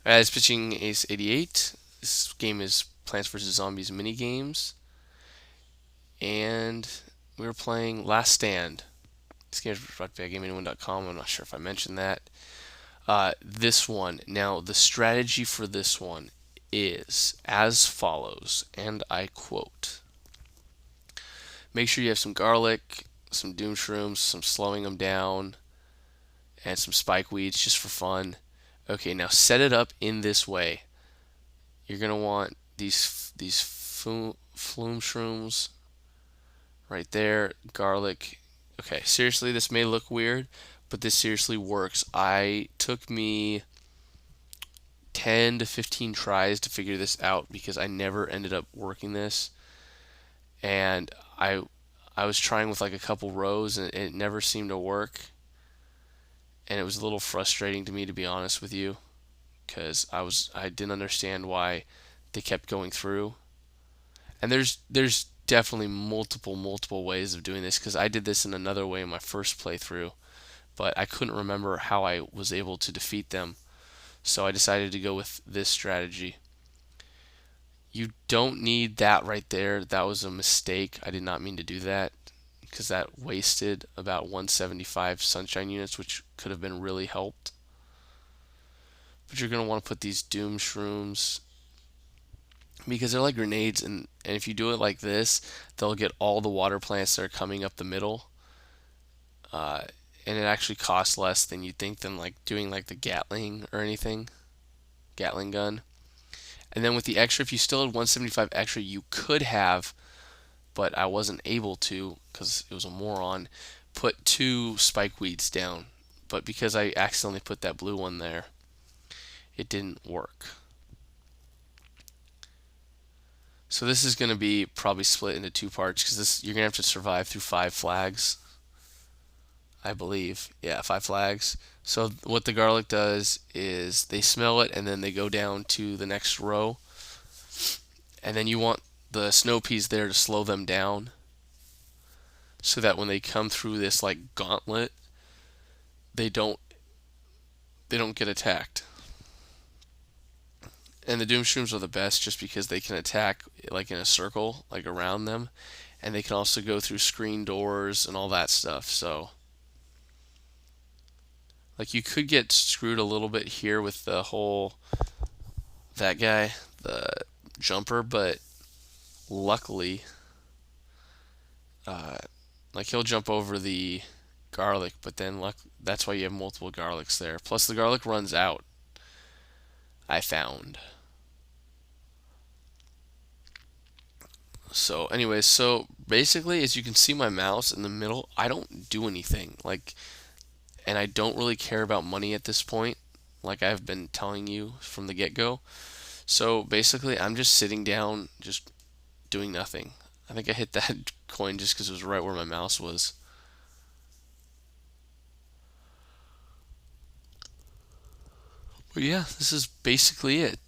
It's pitching Ace 88. This game is Plants vs. Zombies mini games, and we were playing Last Stand. This game is brought by GameAnyone.com. I'm not sure if I mentioned that. This one, now the strategy for this one is as follows, and I quote: make sure you have some garlic, some doom shrooms, some slowing them down, and some spike weeds just for fun. Okay, now set it up in this way. You're gonna want these flume shrooms right there, garlic. Okay, seriously, this may look weird, but this seriously works. I took me 10 to 15 tries to figure this out because I never ended up working this, and I was trying with like a couple rows and it never seemed to work, and it was a little frustrating to me, to be honest with you, because I didn't understand why they kept going through. And there's definitely multiple ways of doing this because I did this in another way in my first playthrough, but I couldn't remember how I was able to defeat them. So I decided to go with this strategy. You don't need that right there. That was a mistake. I did not mean to do that because that wasted about 175 sunshine units, which could have been really helped. But you're going to want to put these doom shrooms because they're like grenades, and if you do it like this, they'll get all the water plants that are coming up the middle. Uh, and it actually costs less than you think than like doing like the Gatling or anything, Gatling gun. And then with the extra, if you still had 175 extra, you could have, but I wasn't able to because it was a moron, put two spike weeds down. But because I accidentally put that blue one there, it didn't work. So this is going to be probably split into two parts because this you're going to have to survive through 5 flags, I believe. Yeah, 5 flags. So what the garlic does is they smell it and then they go down to the next row, and then you want the snow peas there to slow them down so that when they come through this like gauntlet, they don't they don't get attacked. And the doom shrooms are the best just because they can attack like in a circle, like around them, and they can also go through screen doors and all that stuff. So like you could get screwed a little bit here with the whole that guy, the jumper, but luckily, uh, like he'll jump over the garlic, but then that's why you have multiple garlics there. Plus the garlic runs out. I found. So, anyways, so basically, as you can see, my mouse in the middle, I don't do anything. Like, and I don't really care about money at this point, like I've been telling you from the get-go. So basically, I'm just sitting down, just doing nothing. I think I hit that coin just because it was right where my mouse was. But yeah, this is basically it.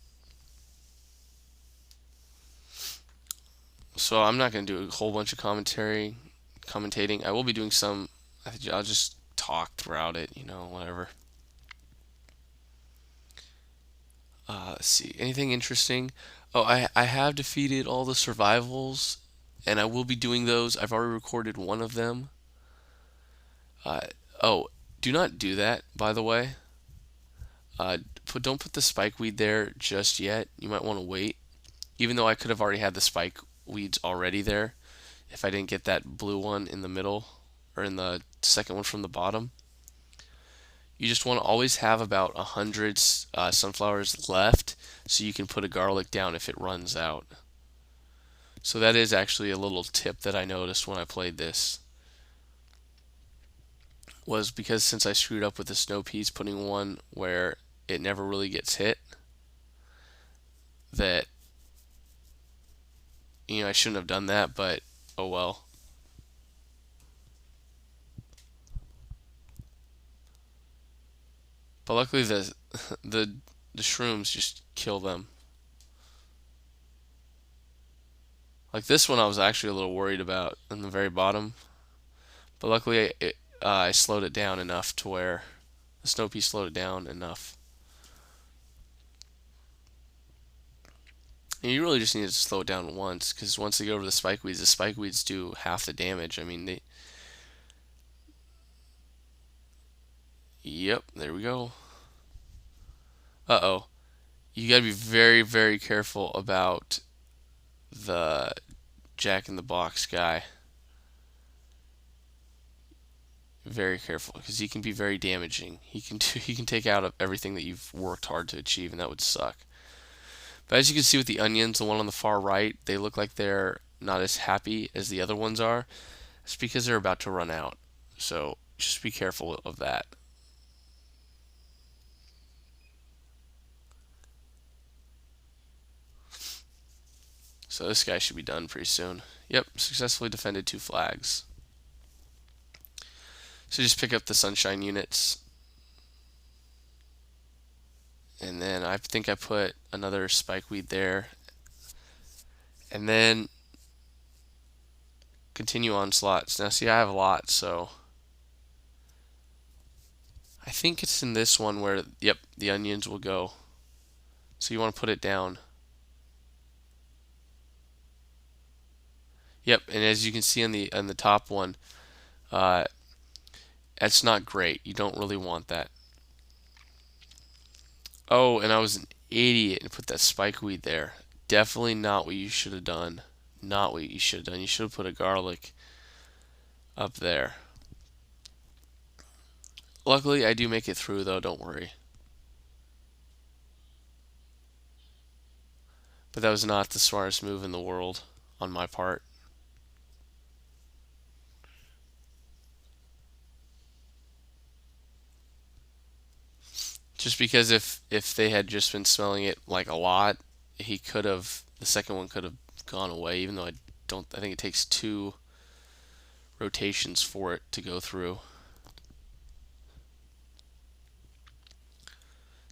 So I'm not going to do a whole bunch of commentating. I will be doing some. I'll just talk throughout it, whatever. Let's see. Anything interesting? Oh, I have defeated all the survivals, and I will be doing those. I've already recorded one of them. Uh, oh, do not do that, by the way. Don't put the spike weed there just yet. You might want to wait. Even though I could have already had the spike weeds already there, if I didn't get that blue one in the middle or in the second one from the bottom. You just want to always have about 100 sunflowers left so you can put a garlic down if it runs out. So that is actually a little tip that I noticed when I played this, was because since I screwed up with the snow peas putting one where it never really gets hit, that I shouldn't have done that, but oh well. But luckily the the shrooms just kill them. Like this one I was actually a little worried about in the very bottom, but luckily I slowed it down enough to where the snow pea slowed it down enough. And you really just need to slow it down once, because once they go over the spike weeds do half the damage. I mean, they. Yep, there we go. Uh-oh. You gotta be very, very careful about the Jack in the Box guy. Very careful, because he can be very damaging. He can take out everything that you've worked hard to achieve, and that would suck. But as you can see with the onions, the one on the far right, they look like they're not as happy as the other ones are. It's because they're about to run out. So just be careful of that. So this guy should be done pretty soon. Yep, successfully defended 2 flags. So just pick up the sunshine units. And then I think I put another spikeweed there. And then continue onslaughts. Now see, I have a lot, so I think it's in this one where, yep, the onions will go. So you want to put it down. Yep, and as you can see on the top one, uh, that's not great. You don't really want that. Oh, and I was an idiot and put that spikeweed there. Definitely not what you should have done. Not what you should have done. You should have put a garlic up there. Luckily, I do make it through, though. Don't worry. But that was not the smartest move in the world on my part. Just because if they had just been smelling it like a lot, he could have the second one could have gone away. Even though I think it takes 2 rotations for it to go through.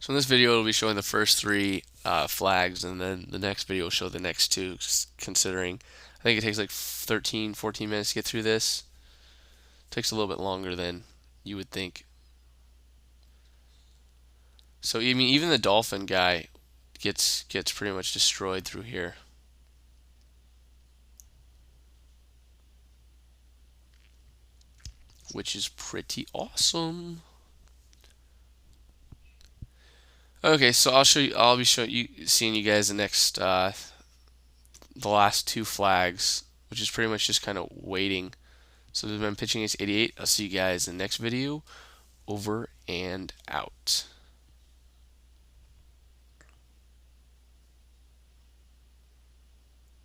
So in this video, it'll be showing the first 3 flags, and then the next video will show the next 2. Considering I think it takes like 13, 14 minutes to get through this. It takes a little bit longer than you would think. So I mean, even the dolphin guy gets pretty much destroyed through here. Which is pretty awesome. Okay, so I'll show you. I'll be seeing you guys the last 2 flags, which is pretty much just kind of waiting. So this has been pitching against 88. I'll see you guys in the next video. Over and out.